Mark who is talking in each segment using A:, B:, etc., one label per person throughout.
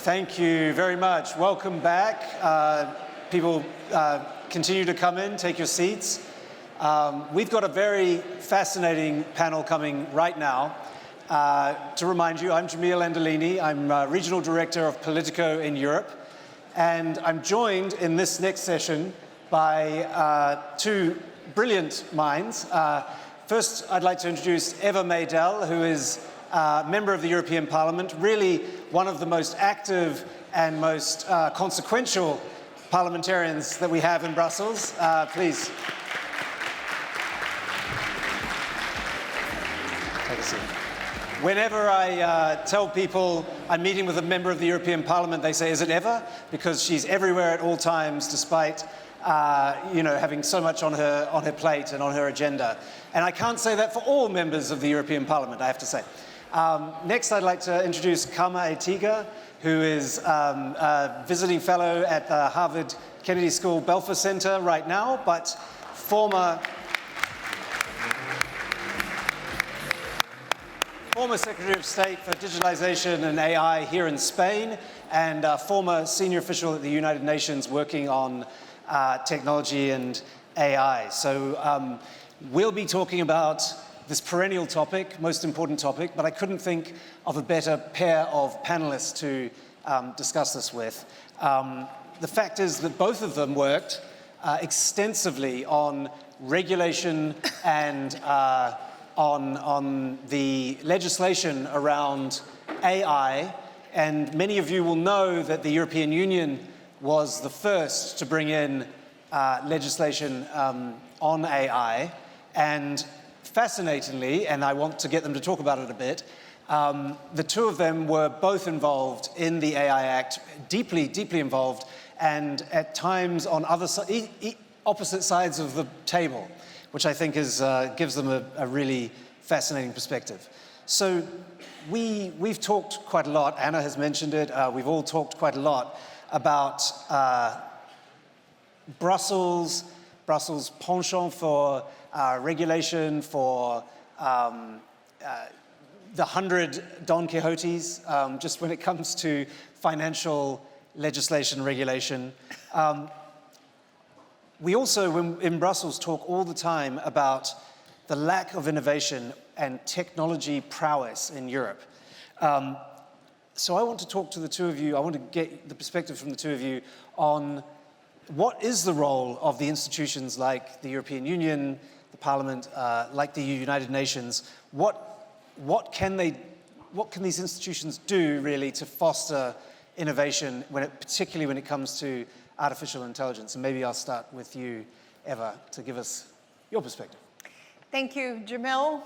A: Thank you very much. Welcome back. People continue to come in, take your seats. We've got a very fascinating panel coming right now. To remind you, I'm Jamil Anderlini. I'm Regional Director of Politico in Europe. And I'm joined in this next session by two brilliant minds. First, I'd like to introduce Eva Maydell, who is a member of the European Parliament, really one of the most active and most consequential parliamentarians that we have in Brussels. Please. Take a seat. Whenever I tell people I'm meeting with a member of the European Parliament, they say, "Is it Eva?" Because she's everywhere at all times, despite having so much on her plate and on her agenda. And I can't say that for all members of the European Parliament, I have to say. Next, I'd like to introduce Carme Artigas, who is a visiting fellow at the Harvard Kennedy School Belfer Center right now, but former Secretary of State for Digitalization and AI here in Spain, and former senior official at the United Nations working on technology and AI. So we'll be talking about this perennial topic, most important topic, but I couldn't think of a better pair of panelists to discuss this with. The fact is that both of them worked extensively on regulation and on the legislation around AI, and many of you will know that the European Union was the first to bring in legislation on AI, and fascinatingly, and I want to get them to talk about it a bit, the two of them were both involved in the AI Act, deeply, deeply involved, and at times on opposite sides of the table, which I think gives them a really fascinating perspective. So we've talked quite a lot, Anna has mentioned it, we've all talked quite a lot about Brussels' penchant for regulation, for the 100 Don Quixotes, just when it comes to financial legislation, regulation. We also, in Brussels, talk all the time about the lack of innovation and technology prowess in Europe. So I want to talk to the two of you, I want to get the perspective from the two of you on what is the role of the institutions like the European Union, the Parliament, like the United Nations. What can these institutions do really to foster innovation, particularly when it comes to artificial intelligence? And maybe I'll start with you, Eva, to give us your perspective.
B: Thank you, Jamil.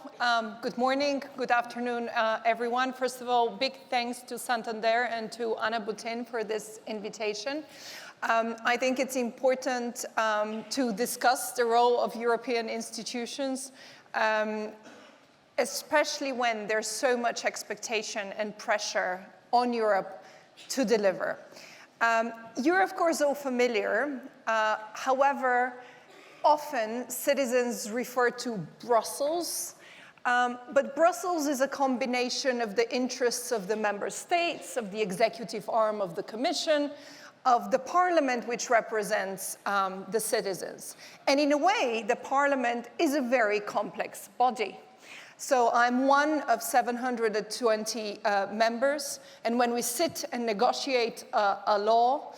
B: Good morning, good afternoon, everyone. First of all, big thanks to Santander and to Anna Butin for this invitation. I think it's important to discuss the role of European institutions, especially when there's so much expectation and pressure on Europe to deliver. You're, of course, all familiar. However, often citizens refer to Brussels, but Brussels is a combination of the interests of the member states, of the executive arm of the Commission, of the Parliament, which represents the citizens. And in a way, the Parliament is a very complex body. So I'm one of 720 members, and when we sit and negotiate a law,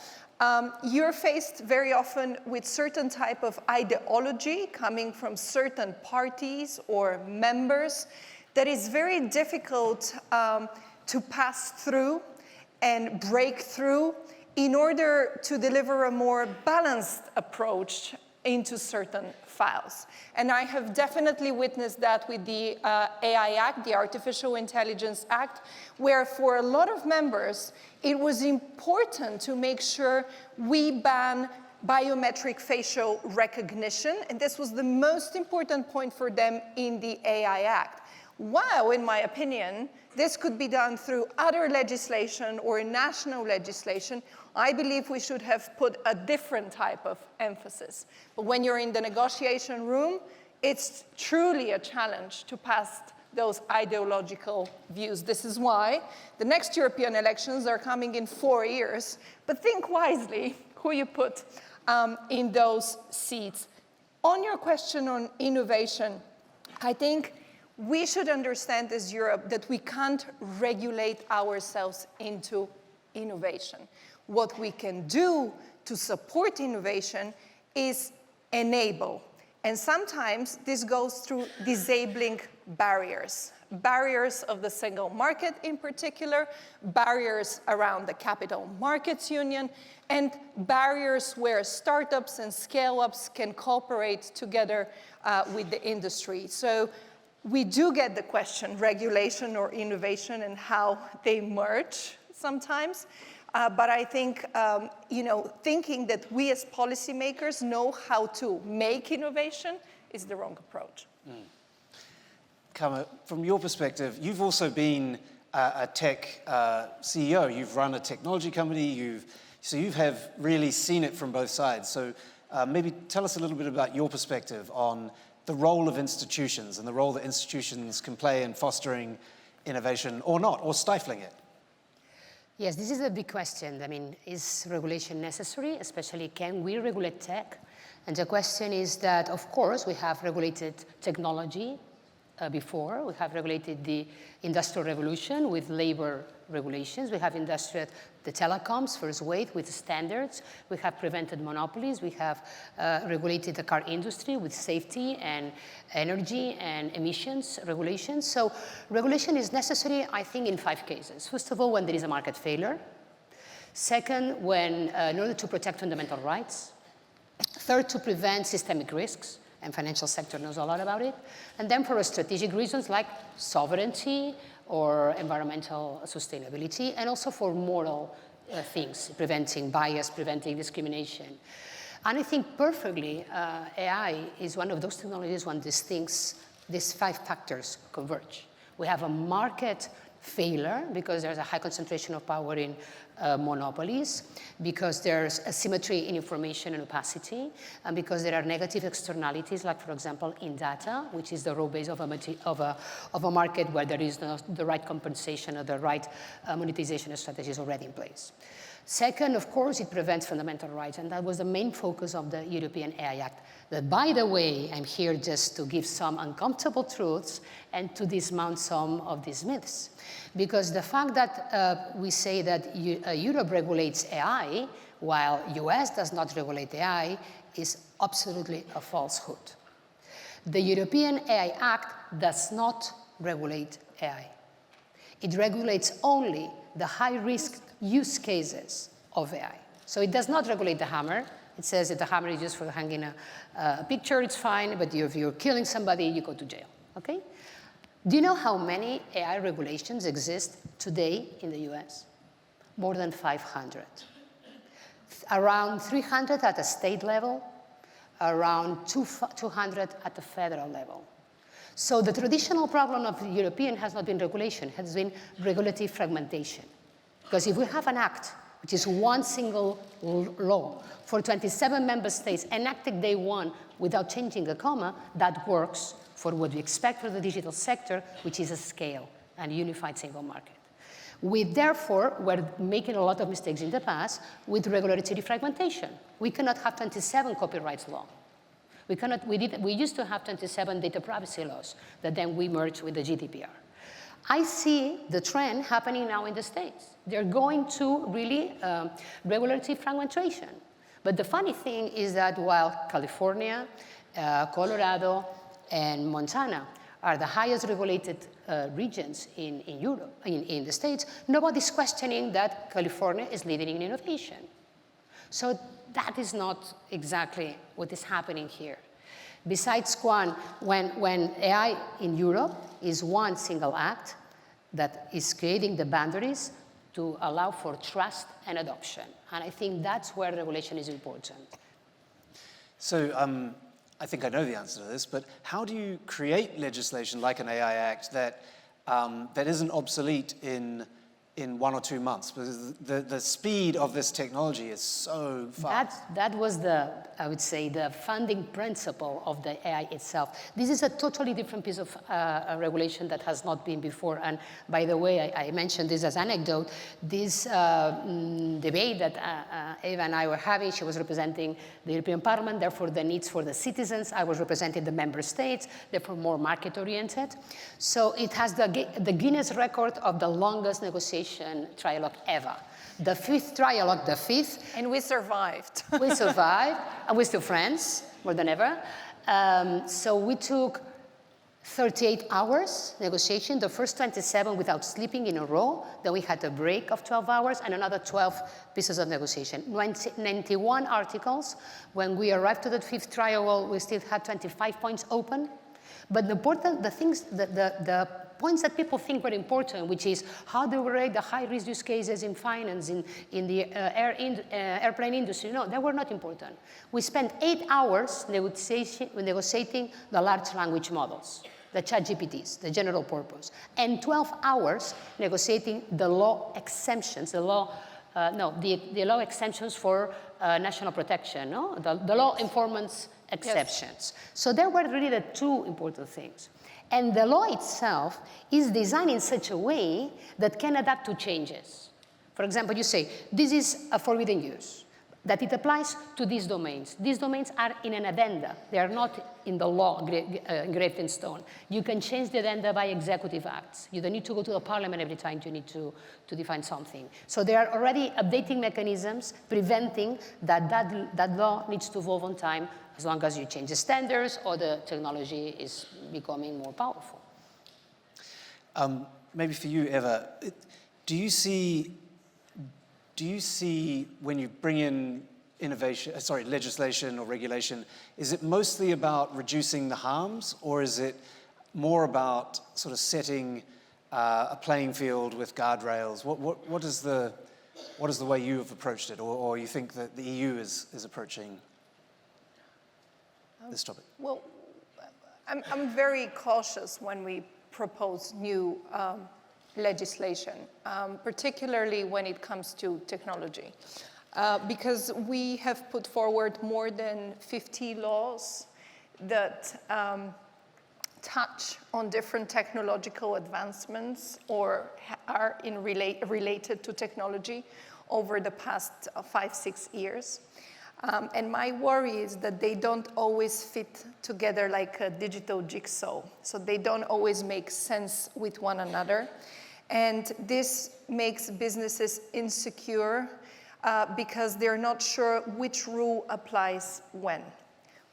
B: you're faced very often with certain type of ideology coming from certain parties or members that is very difficult to pass through and break through in order to deliver a more balanced approach into certain files. And I have definitely witnessed that with the AI Act, the Artificial Intelligence Act, where for a lot of members, it was important to make sure we ban biometric facial recognition, and this was the most important point for them in the AI Act. While, in my opinion, this could be done through other legislation or national legislation, I believe we should have put a different type of emphasis. But when you're in the negotiation room, it's truly a challenge to pass those ideological views. This is why the next European elections are coming in 4 years. But think wisely who you put in those seats. On your question on innovation, I think we should understand as Europe that we can't regulate ourselves into innovation. What we can do to support innovation is enable. And sometimes this goes through disabling barriers. Barriers of the single market in particular, barriers around the Capital Markets Union, and barriers where startups and scale-ups can cooperate together with the industry. So we do get the question, regulation or innovation, and how they merge sometimes. But I think, thinking that we as policymakers know how to make innovation is the wrong approach.
A: Carme, from your perspective, you've also been a tech CEO. You've run a technology company. So you have really seen it from both sides. So maybe tell us a little bit about your perspective on the role of institutions and the role that institutions can play in fostering innovation or not, or stifling it.
C: Yes, this is a big question. I mean, is regulation necessary? Especially, can we regulate tech? And the question is that, of course, we have regulated technology before. We have regulated the Industrial Revolution with labor regulations. We have the telecoms, first wave, with standards. We have prevented monopolies. We have regulated the car industry with safety and energy and emissions regulations. So regulation is necessary, I think, in 5 cases. First of all, when there is a market failure. Second, when in order to protect fundamental rights. Third, to prevent systemic risks. And financial sector knows a lot about it. And then for strategic reasons like sovereignty or environmental sustainability, and also for moral things, preventing bias, preventing discrimination. And I think perfectly, AI is one of those technologies when these 5 factors converge. We have a market failure because there's a high concentration of power in monopolies, because there's asymmetry in information and opacity, and because there are negative externalities, like, for example, in data, which is the raw base of a market where there is the right compensation or the right monetization strategies already in place. Second, of course, it prevents fundamental rights, and that was the main focus of the European AI Act. But by the way, I'm here just to give some uncomfortable truths and to dismount some of these myths. Because the fact that we say that Europe regulates AI, while US does not regulate AI, is absolutely a falsehood. The European AI Act does not regulate AI. It regulates only the high-risk use cases of AI. So it does not regulate the hammer. It says that the hammer is just for hanging a picture, it's fine, but if you're killing somebody, you go to jail, okay? Do you know how many AI regulations exist today in the US? More than 500. Around 300 at the state level, around 200 at the federal level. So the traditional problem of the European has not been regulation, it has been regulatory fragmentation. Because if we have an act, which is one single law for 27 member states enacted day one without changing a comma, that works for what we expect for the digital sector, which is a scale and a unified single market. We therefore were making a lot of mistakes in the past with regulatory fragmentation. We cannot have 27 copyright laws. We used to have 27 data privacy laws that then we merged with the GDPR. I see the trend happening now in the States. They're going to really regulatory fragmentation. But the funny thing is that while California, Colorado, and Montana are the highest regulated regions in Europe, in the States, nobody's questioning that California is leading in innovation. So that is not exactly what is happening here. Besides, when AI in Europe is one single act that is creating the boundaries to allow for trust and adoption. And I think that's where regulation is important.
A: So I think I know the answer to this, but how do you create legislation like an AI Act that isn't obsolete in in 1 or 2 months, because the speed of this technology is so fast.
C: That was the, I would say, the founding principle of the AI itself. This is a totally different piece of regulation that has not been before. And by the way, I mentioned this as anecdote. This debate that Eva and I were having, she was representing the European Parliament, therefore the needs for the citizens. I was representing the member states, therefore more market-oriented. So it has the Guinness record of the longest negotiation trialogue ever. The 5th trialogue, the 5th.
B: And we survived.
C: We survived, and we're still friends, more than ever. So we took 38 hours negotiation, the first 27 without sleeping in a row. Then we had a break of 12 hours and another 12 pieces of negotiation. 91 articles. When we arrived to the 5th trial, we still had 25 points open. But the points that people think were important, which is how do we rate the high-risk use cases in finance, in the airplane industry, no, they were not important. We spent 8 hours negotiating the large language models, the ChatGPTs, the general purpose, and 12 hours negotiating the law exemptions, the law exemptions for national protection, no? The law enforcement exceptions. Yes. So there were really the 2 important things. And the law itself is designed in such a way that can adapt to changes. For example, you say, this is a forbidden use, that it applies to these domains. These domains are in an addenda. They are not in the law engraved in stone. You can change the addenda by executive acts. You don't need to go to the parliament every time you need to define something. So there are already updating mechanisms preventing that law needs to evolve on time as long as you change the standards or the technology is becoming more powerful.
A: Maybe for you, Eva, do you see when you bring in legislation or regulation, is it mostly about reducing the harms, or is it more about sort of setting a playing field with guardrails? What is the way you have approached it, or you think that the EU is approaching this topic?
B: Well, I'm very cautious when we propose new legislation, particularly when it comes to technology, because we have put forward more than 50 laws that touch on different technological advancements or are related to technology over the past 5-6 years. And my worry is that they don't always fit together like a digital jigsaw. So they don't always make sense with one another. And this makes businesses insecure because they're not sure which rule applies when.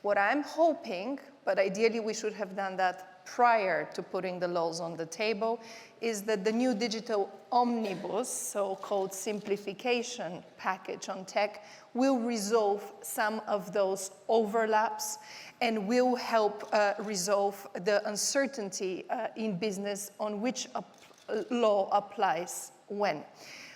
B: What I'm hoping, but ideally we should have done that prior to putting the laws on the table, is that the new digital omnibus, so-called simplification package on tech, will resolve some of those overlaps and will help resolve the uncertainty in business on which law applies when.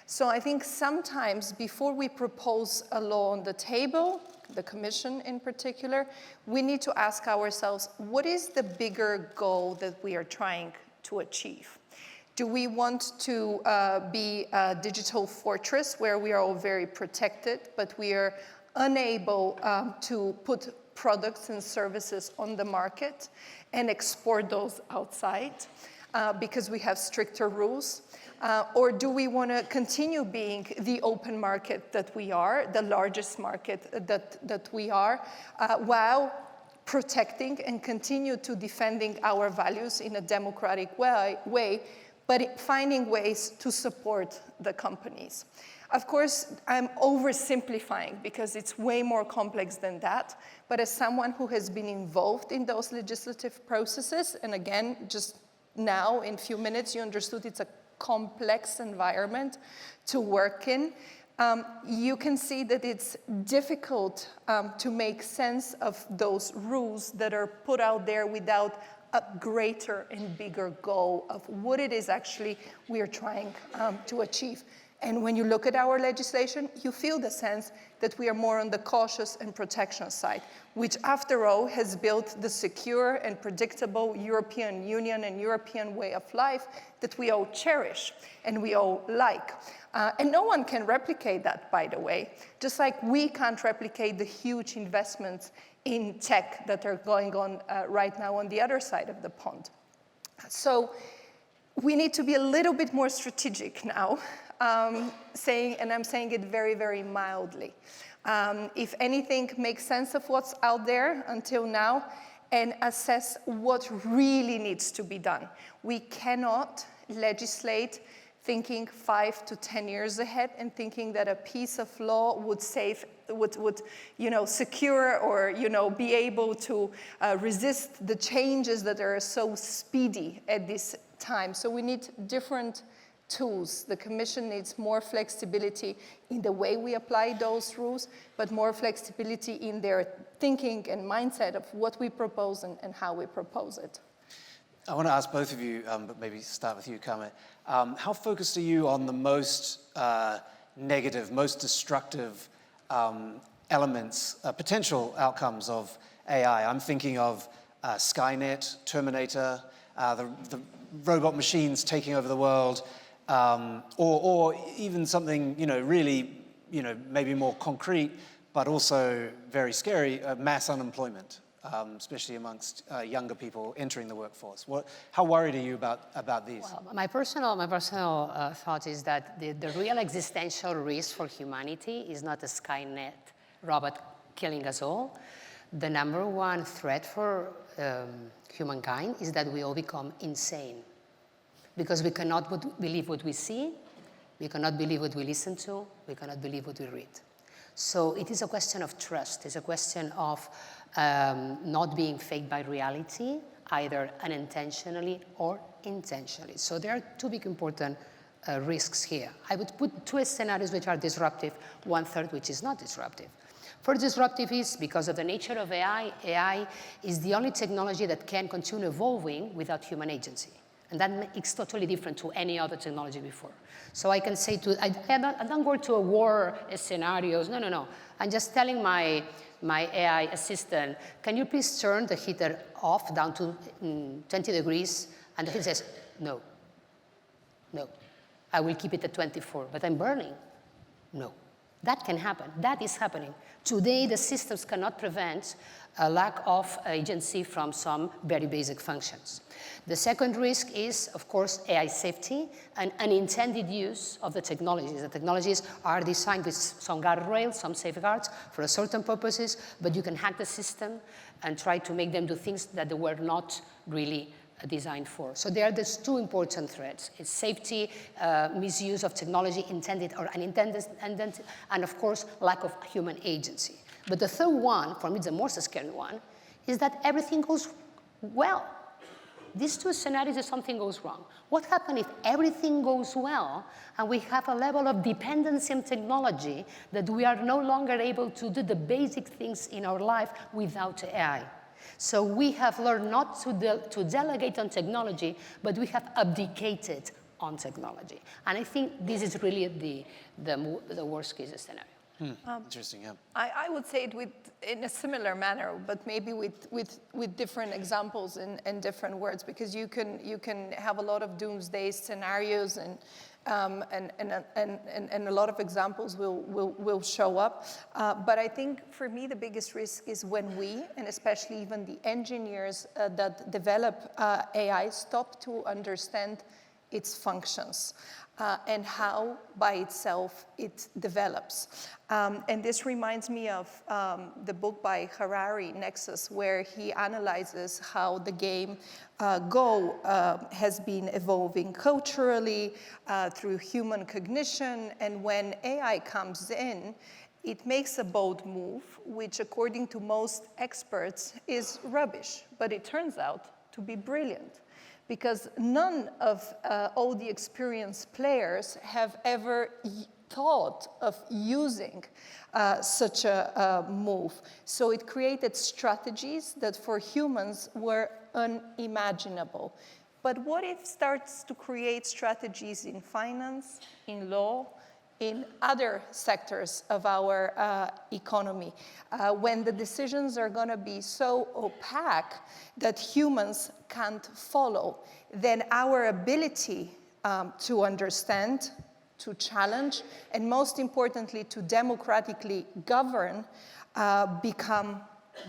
B: So I think sometimes before we propose a law on the table, the Commission in particular, we need to ask ourselves, what is the bigger goal that we are trying to achieve? Do we want to be a digital fortress where we are all very protected, but we are unable to put products and services on the market and export those outside because we have stricter rules? Or do we want to continue being the open market that we are, the largest market that we are, while protecting and continue to defending our values in a democratic way, but finding ways to support the companies? Of course, I'm oversimplifying because it's way more complex than that, but as someone who has been involved in those legislative processes, and again, just now in a few minutes, you understood it's a complex environment to work in, you can see that it's difficult to make sense of those rules that are put out there without a greater and bigger goal of what it is actually we are trying to achieve. And when you look at our legislation, you feel the sense that we are more on the cautious and protection side, which after all has built the secure and predictable European Union and European way of life that we all cherish and we all like. And no one can replicate that, by the way, just like we can't replicate the huge investments in tech that are going on right now on the other side of the pond. So we need to be a little bit more strategic now, and I'm saying it very, very mildly. If anything, make sense of what's out there until now and assess what really needs to be done. We cannot legislate thinking 5 to 10 years ahead and thinking that a piece of law would secure or be able to resist the changes that are so speedy at this time. So we need different tools. The Commission needs more flexibility in the way we apply those rules, but more flexibility in their thinking and mindset of what we propose and how we propose it.
A: I want to ask both of you, but maybe start with you, Carme. How focused are you on the most negative, most destructive elements, potential outcomes of AI? I'm thinking of Skynet, Terminator, the robot machines taking over the world, or even something, really, maybe more concrete, but also very scary, mass unemployment, especially amongst younger people entering the workforce. How worried are you about these?
C: Well, my personal thought is that the real existential risk for humanity is not a Skynet robot killing us all. The number one threat for humankind is that we all become insane. Because we cannot believe what we see, we cannot believe what we listen to, we cannot believe what we read. So it is a question of trust. It's a question of not being faked by reality, either unintentionally or intentionally. So there are two big important risks here. I would put two scenarios which are disruptive, one third which is not disruptive. First, disruptive is because of the nature of AI. AI is the only technology that can continue evolving without human agency. And that is totally different to any other technology before. So I can say I don't go to a war scenarios. No. I'm just telling my AI assistant, can you please turn the heater off down to 20 degrees? And the heater says, no. I will keep it at 24, but I'm burning. No. That can happen. That is happening. Today, the systems cannot prevent a lack of agency from some very basic functions. The second risk is, of course, AI safety and unintended use of the technologies. The technologies are designed with some guardrails, some safeguards for certain purposes, but you can hack the system and try to make them do things that they were not really designed for. So there are these two important threats. It's safety, misuse of technology, intended or unintended, and of course, lack of human agency. But the third one, for me the most scary one, is that everything goes well. These two scenarios if something goes wrong. What happens if everything goes well and we have a level of dependency on technology that we are no longer able to do the basic things in our life without AI? So we have learned not to delegate on technology, but we have abdicated on technology. And I think this is really the worst case scenario.
A: Interesting, yeah.
B: I would say it in a similar manner, but maybe with different examples and different words, because you can have a lot of doomsday scenarios and a lot of examples will show up. But I think for me the biggest risk is when we, and especially even the engineers that develop AI, stop to understand its functions. And how, by itself, it develops. And this reminds me of the book by Harari, Nexus, where he analyzes how the game Go has been evolving culturally through human cognition. And when AI comes in, it makes a bold move, which, according to most experts, is rubbish. But it turns out to be brilliant, because none of all the experienced players have ever thought of using such a move. So it created strategies that for humans were unimaginable. But what if it starts to create strategies in finance, in law, in other sectors of our economy, when the decisions are going to be so opaque that humans can't follow, then our ability to understand, to challenge, and most importantly, to democratically govern become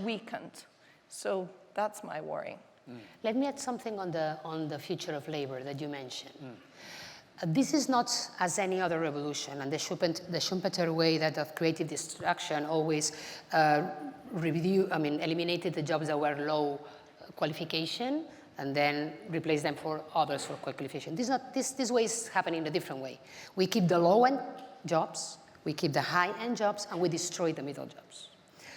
B: weakened. So that's my worry.
C: Let me add something on the future of labor that you mentioned. This is not as any other revolution, and the Schumpeter way that of creative destruction always eliminated the jobs that were low qualification and then replace them for others for qualification. This way is happening in a different way. We keep the low-end jobs, we keep the high-end jobs, and we destroy the middle jobs.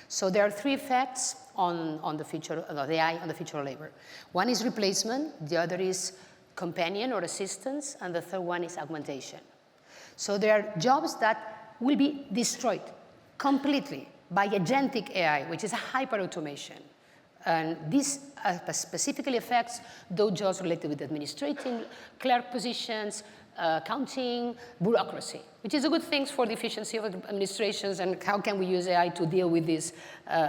C: So there are three effects on the future of AI on the future of labor. One is replacement, the other is companion or assistance, and the third one is augmentation. So there are jobs that will be destroyed completely by agentic AI, which is a hyper-automation. And this specifically affects those jobs related with administrating, clerk positions, accounting, bureaucracy, which is a good thing for the efficiency of administrations and how can we use AI to deal with this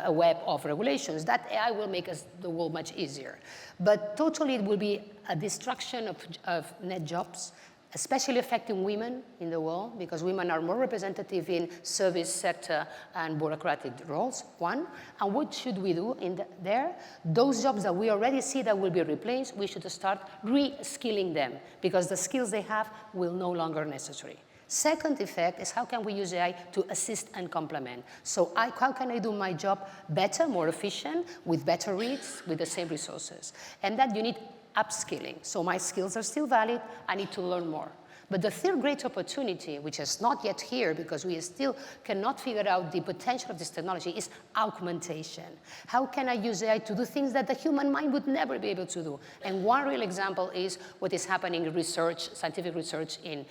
C: web of regulations. That AI will make us the world much easier. But totally it will be a destruction of net jobs, especially affecting women in the world, because women are more representative in service sector and bureaucratic roles, one. And what should we do there? Those jobs that we already see that will be replaced, we should start re-skilling them, because the skills they have will no longer necessary. Second effect is how can we use AI to assist and complement? So how can I do my job better, more efficient, with better reads, with the same resources? And that you need upskilling. So my skills are still valid, I need to learn more. But the third great opportunity, which is not yet here because we still cannot figure out the potential of this technology, is augmentation. How can I use AI to do things that the human mind would never be able to do? And one real example is what is happening in research, scientific research in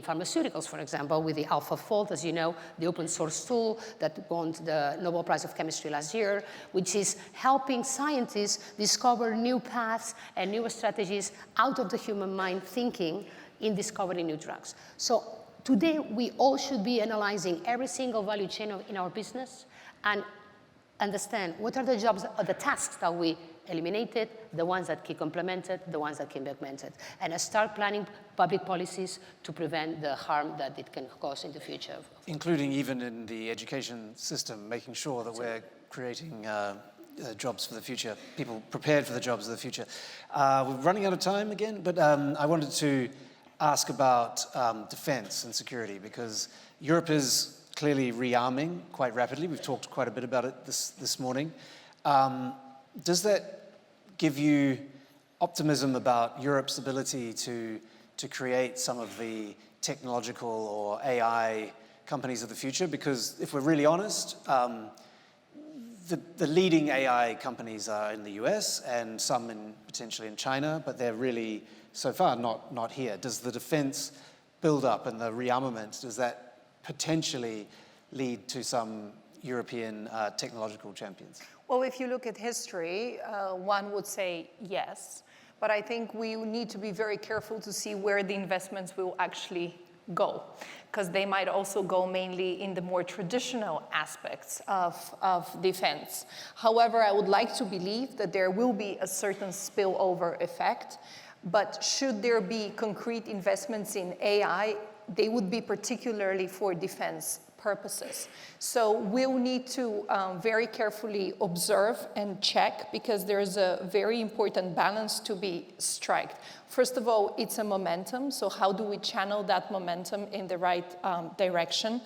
C: pharmaceuticals, for example, with the AlphaFold, as you know, the open source tool that won the Nobel Prize of Chemistry last year, which is helping scientists discover new paths and new strategies out of the human mind thinking in discovering new drugs. So today, we all should be analyzing every single value chain in our business and understand what are the jobs or the tasks that we eliminated, the ones that can be complemented, the ones that can be augmented, and start planning public policies to prevent the harm that it can cause in the future.
A: Including even in the education system, making sure that we're creating jobs for the future, people prepared for the jobs of the future. We're running out of time again, but I wanted to ask about defense and security, because Europe is clearly rearming quite rapidly. We've talked quite a bit about it this morning. Does that give you optimism about Europe's ability to create some of the technological or AI companies of the future? Because if we're really honest, the leading AI companies are in the US and some potentially in China, but they're really so far not here. Does the defense build-up and the rearmament, does that potentially lead to some European technological champions?
B: Well, if you look at history, one would say yes. But I think we need to be very careful to see where the investments will actually go, because they might also go mainly in the more traditional aspects of defense. However, I would like to believe that there will be a certain spillover effect. But should there be concrete investments in AI, they would be particularly for defense purposes. So we'll need to very carefully observe and check, because there's a very important balance to be struck. First of all, it's a momentum, so how do we channel that momentum in the right direction?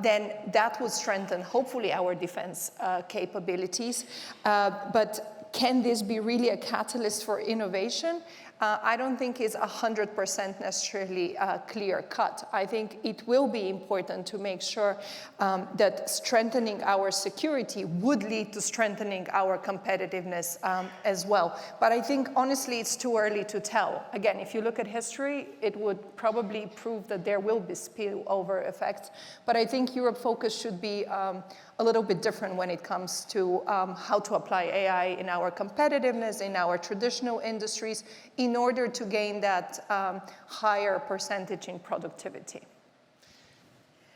B: Then that would strengthen, hopefully, our defense capabilities. But can this be really a catalyst for innovation? I don't think it's 100% necessarily clear-cut. I think it will be important to make sure that strengthening our security would lead to strengthening our competitiveness as well. But I think, honestly, it's too early to tell. Again, if you look at history, it would probably prove that there will be spillover effects. But I think Europe's focus should be a little bit different when it comes to how to apply AI in our competitiveness, in our traditional industries, in order to gain that higher percentage in productivity.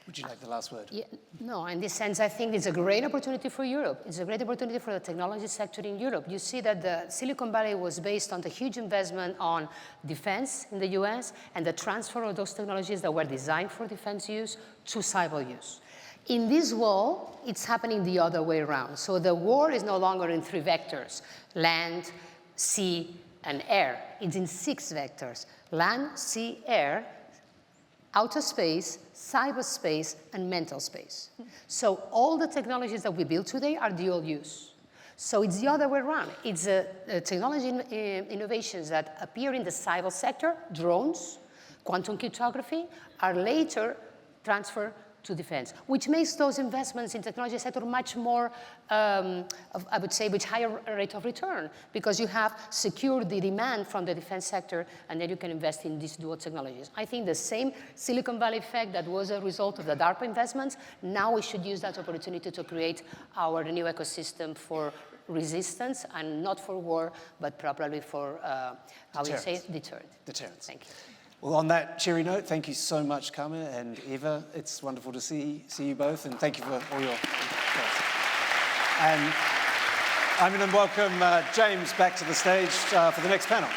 A: Would you like the last word?
C: Yeah, no, in this sense, I think it's a great opportunity for Europe. It's a great opportunity for the technology sector in Europe. You see that the Silicon Valley was based on the huge investment on defense in the US and the transfer of those technologies that were designed for defense use to cyber use. In this war, it's happening the other way around. So the war is no longer in 3 vectors, land, sea, and air. It's in 6 vectors, land, sea, air, outer space, cyberspace, and mental space. So all the technologies that we build today are dual use. So it's the other way around. It's technology innovations that appear in the cyber sector, drones, quantum cryptography, are later transferred to defense, which makes those investments in technology sector much more, I would say, with higher rate of return, because you have secured the demand from the defense sector, and then you can invest in these dual technologies. I think the same Silicon Valley effect that was a result of the DARPA investments, now we should use that opportunity to create our new ecosystem for resistance, and not for war, but probably for, how would you say, deterrent.
A: Deterrence.
C: Thank you.
A: Well, on that cheery note, thank you so much, Carme and Eva. It's wonderful to see you both, and thank you for all your thoughts. And I'm going to welcome James back to the stage for the next panel.